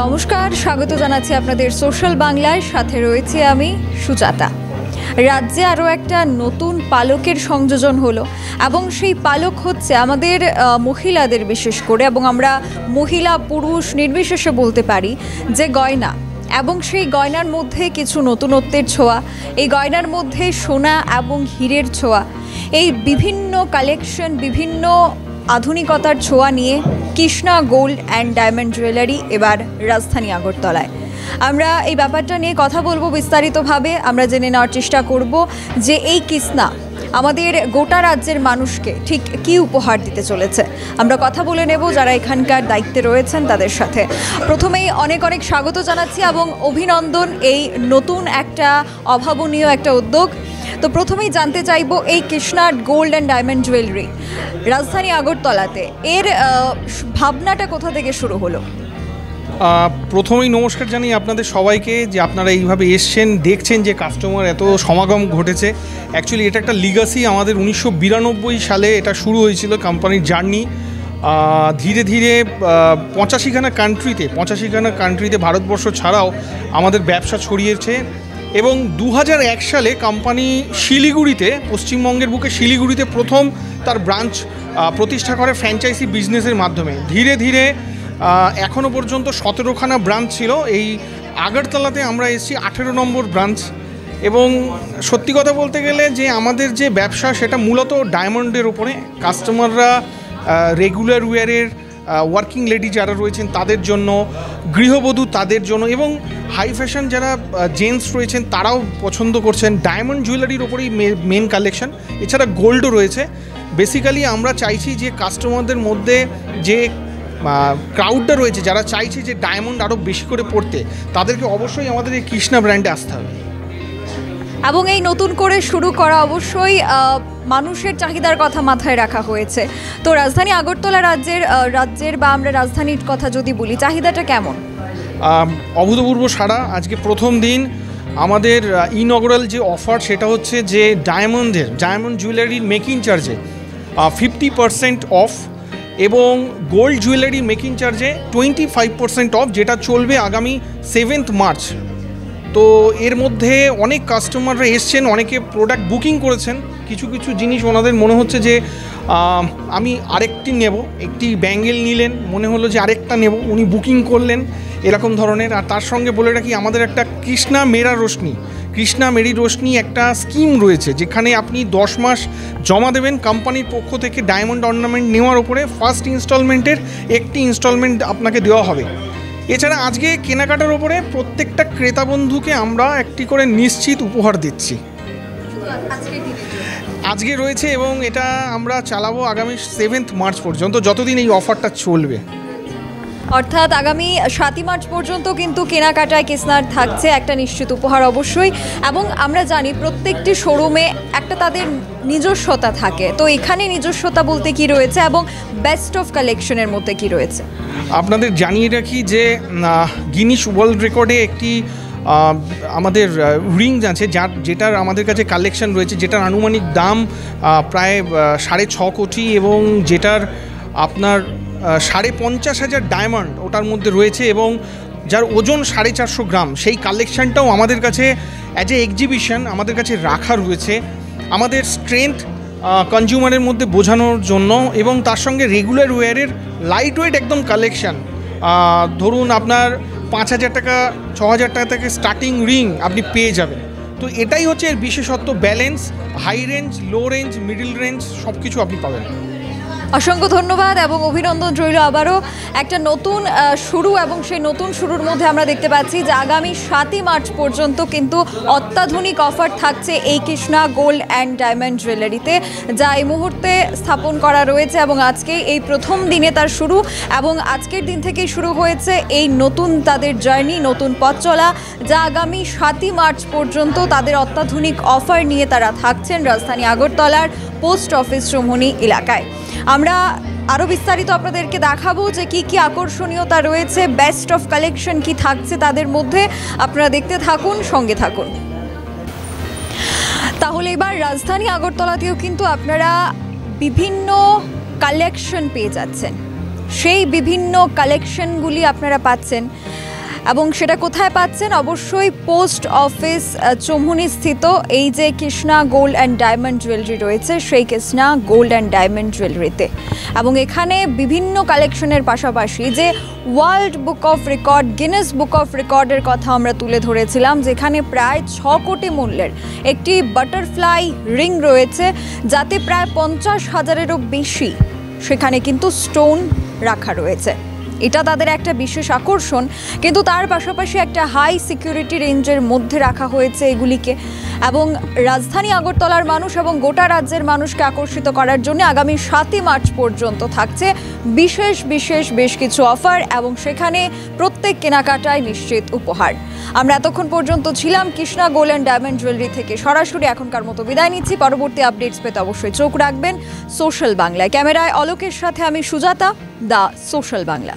নমস্কার, স্বাগত জানাচ্ছি আপনাদের সোশ্যাল বাংলায়। সাথে রয়েছে আমি সুজাতা। রাজ্যে আরও একটা নতুন পালকের সংযোজন হলো এবং সেই পালক হচ্ছে আমাদের মহিলাদের, বিশেষ করে, এবং আমরা মহিলা পুরুষ নির্বিশেষে বলতে পারি যে গয়না, এবং সেই গয়নার মধ্যে কিছু নতুনত্বের ছোঁয়া, এই গয়নার মধ্যে সোনা এবং হীরের ছোঁয়া, এই বিভিন্ন কালেকশন, বিভিন্ন আধুনিকতার ছোঁয়া নিয়ে Krishna gold and diamond jewellery এবার রাজধানী আগরতলায়। আমরা এই ব্যাপারটা নিয়ে কথা বলবো বিস্তারিতভাবে। আমরা জেনে নেওয়ার চেষ্টা করব যে এই কৃষ্ণা আমাদের গোটা রাজ্যের মানুষকে ঠিক কী উপহার দিতে চলেছে। আমরা কথা বলে নেব যারা এখানকার দায়িত্বে রয়েছেন তাদের সাথে। প্রথমেই অনেক অনেক স্বাগত জানাচ্ছি এবং অভিনন্দন এই নতুন একটা অভাবনীয় একটা উদ্যোগ। তো প্রথমেই জানতে চাইব, এই Krishna gold and diamond jewellery রাজধানী আগরতলাতে, এর ভাবনাটা কোথা থেকে শুরু হলো? প্রথমেই নমস্কার জানাই আপনাদের সবাইকে, যে আপনারা এইভাবে এসছেন, দেখছেন যে কাস্টমার এত সমাগম ঘটেছে। অ্যাকচুয়ালি এটা একটা লিগাসি। আমাদের 1992 সালে এটা শুরু হয়েছিল কোম্পানির জার্নি। ধীরে ধীরে 85খানা কান্ট্রিতে ভারতবর্ষ ছাড়াও আমাদের ব্যবসা ছড়িয়েছে, এবং 2001 সালে কোম্পানি শিলিগুড়িতে, পশ্চিমবঙ্গের বুকে শিলিগুড়িতে প্রথম তার ব্রাঞ্চ প্রতিষ্ঠা করে ফ্র্যাঞ্চাইজি বিজনেসের মাধ্যমে। ধীরে ধীরে এখনও পর্যন্ত 17খানা ব্রাঞ্চ ছিল। এই আগরতলাতে আমরা এসেছি 18 নম্বর ব্রাঞ্চ। এবং সত্যি কথা বলতে গেলে যে আমাদের যে ব্যবসা সেটা মূলত ডায়মন্ডের ওপরে। কাস্টমাররা রেগুলার ওয়্যারের ওয়ার্কিং লেডি যারা রয়েছেন তাদের জন্য, গৃহবধূ তাদের জন্য, এবং হাই ফ্যাশন যারা জেন্টস রয়েছেন তারাও পছন্দ করছেন। ডায়মন্ড জুয়েলারির ওপরেই মেন কালেকশন, এছাড়া গোল্ডও রয়েছে। বেসিক্যালি আমরা চাইছি যে কাস্টমারদের মধ্যে যে ক্রাউডটা রয়েছে, যারা চাইছে যে ডায়মন্ড আরও বেশি করে পড়তে, তাদেরকে অবশ্যই আমাদের এই কৃষ্ণা ব্র্যান্ডে আসতে হবে। এবং এই নতুন করে শুরু করা অবশ্যই মানুষের চাহিদার কথা মাথায় রাখা হয়েছে। তো রাজধানী আগরতলা রাজ্যের বা আমরা রাজধানীর কথা যদি বলি, চাহিদাটা কেমন? অভূতপূর্ব সাড়া। আজকে প্রথম দিন আমাদের ইনঅগ্রাল যে অফার সেটা হচ্ছে যে ডায়মন্ড জুয়েলারির মেকিং চার্জে 50% অফ, এবং গোল্ড জুয়েলারি মেকিং চার্জে 25% অফ, যেটা চলবে আগামী 7 মার্চ। তো এর মধ্যে অনেক কাস্টমাররা এসছেন, অনেকে প্রোডাক্ট বুকিং করেছেন। কিছু কিছু জিনিস ওনাদের মনে হচ্ছে যে আমি আরেকটি নেব, একটি ব্যাঙ্গেল নিলেন, মনে হলো যে আরেকটা নেব, উনি বুকিং করলেন, এরকম ধরনের। আর তার সঙ্গে বলে রাখি, আমাদের একটা কৃষ্ণা মেরি রোশনি একটা স্কিম রয়েছে, যেখানে আপনি 10 মাস জমা দেবেন, কোম্পানির পক্ষ থেকে ডায়মন্ড অর্নামেন্ট নেওয়ার ওপরে ফার্স্ট ইনস্টলমেন্টের একটি ইনস্টলমেন্ট আপনাকে দেওয়া হবে। এছাড়া আজকে কেনাকাটার ওপরে প্রত্যেকটা ক্রেতা বন্ধুকে আমরা একটি করে নিশ্চিত উপহার দিচ্ছি আজকে রয়েছে, এবং এটা আমরা চালাবো আগামী 7 মার্চ পর্যন্ত, যতদিন এই অফারটা চলবে। অর্থাৎ আগামী 7 মার্চ পর্যন্ত কিন্তু কেনাকাটায় কৃষ্ণার থাকছে একটা নিশ্চিত উপহার অবশ্যই। এবং আমরা জানি প্রত্যেকটি শোরুমে একটা তাদের নিজস্বতা থাকে। তো এখানে নিজস্বতা বলতে কি রয়েছে, এবং বেস্ট অফ কালেকশনের মধ্যে কি রয়েছে? আপনাদের জানিয়ে রাখি যে গিনিস ওয়ার্ল্ড রেকর্ডে একটি আমাদের রিংস আছে, যেটার আমাদের কাছে কালেকশন রয়েছে, যেটার আনুমানিক দাম প্রায় 6.5 কোটি, এবং যেটার আপনার 50,500 ডায়মন্ড ওটার মধ্যে রয়েছে, এবং যার ওজন 450 গ্রাম। সেই কালেকশানটাও আমাদের কাছে অ্যাজ এ এক্সিবিশন আমাদের কাছে রাখা রয়েছে, আমাদের স্ট্রেংথ কনজিউমারের মধ্যে বোঝানোর জন্য। এবং তার সঙ্গে রেগুলার ওয়্যারের লাইট ওয়েট একদম কালেকশান। ধরুন আপনার 5,000 টাকা 6,000 টাকা থেকে স্টার্টিং রিং আপনি পেয়ে যাবেন। তো এটাই হচ্ছে এর বিশেষত্ব, balance, high range, low range, middle range সব কিছু আপনি পাবেন। অসংখ্য ধন্যবাদ এবং অভিনন্দন রইল আবারও একটা নতুন শুরু। এবং সেই নতুন শুরুর মধ্যে আমরা দেখতে পাচ্ছি যে আগামী 7 মার্চ পর্যন্ত কিন্তু অত্যাধুনিক অফার থাকছে এই কৃষ্ণা গোল্ড অ্যান্ড ডায়মন্ড জুয়েলারিতে, যা এই মুহূর্তে স্থাপন করা রয়েছে। এবং আজকে এই প্রথম দিনে তার শুরু, এবং আজকের দিন থেকেই শুরু হয়েছে এই নতুন তাদের জার্নি, নতুন পথ চলা, যা আগামী 7 মার্চ পর্যন্ত তাদের অত্যাধুনিক অফার নিয়ে তারা থাকছেন রাজধানী আগরতলার পোস্ট অফিস চৌমুহনী এলাকায়। আমরা আরও বিস্তারিত আপনাদেরকে দেখাবো যে কি আকর্ষণীয়তা রয়েছে, বেস্ট অফ কালেকশন কি থাকছে তাদের মধ্যে। আপনারা দেখতে থাকুন, সঙ্গে থাকুন। তাহলে এবার রাজধানী আগরতলাতেও কিন্তু আপনারা বিভিন্ন কালেকশন পেয়ে যাচ্ছেন। সেই বিভিন্ন কালেকশনগুলি আপনারা পাচ্ছেন এবং সেটা কোথায় পাচ্ছেন? অবশ্যই পোস্ট অফিস চৌমুহনী স্থিত এই যে Krishna gold and diamond jewellery রয়েছে, সেই কৃষ্ণা গোল্ড অ্যান্ড ডায়মন্ড জুয়েলারিতে। এবং এখানে বিভিন্ন কালেকশনের পাশাপাশি যে world book of record, Guinness book of রেকর্ডের কথা আমরা তুলে ধরেছিলাম, যেখানে প্রায় 6 কোটি মূল্যের একটি বাটারফ্লাই রিং রয়েছে, যাতে প্রায় 50,000-এরও বেশি সেখানে কিন্তু স্টোন রাখা রয়েছে। এটা তাদের একটা বিশেষ আকর্ষণ, কিন্তু তার পাশাপাশি একটা হাই সিকিউরিটি রেঞ্জের মধ্যে রাখা হয়েছে এগুলিকে। এবং রাজধানী আগরতলার মানুষ এবং গোটা রাজ্যের মানুষকে আকর্ষিত করার জন্য আগামী 7ই মার্চ পর্যন্ত থাকছে বিশেষ বিশেষ বেশ কিছু অফার, এবং সেখানে প্রত্যেক কেনাকাটায় নিশ্চিত উপহার। আমরা এতক্ষণ পর্যন্ত ছিলাম Krishna gold and diamond jewellery থেকে সরাসরি। এখনকার মতো বিদায় নিচ্ছি। পরবর্তী আপডেটস পেতে অবশ্যই চোখ রাখবেন সোশ্যাল বাংলায়। ক্যামেরায় অলোকের সাথে আমি সুজাতা, দ্য সোশ্যাল বাংলা।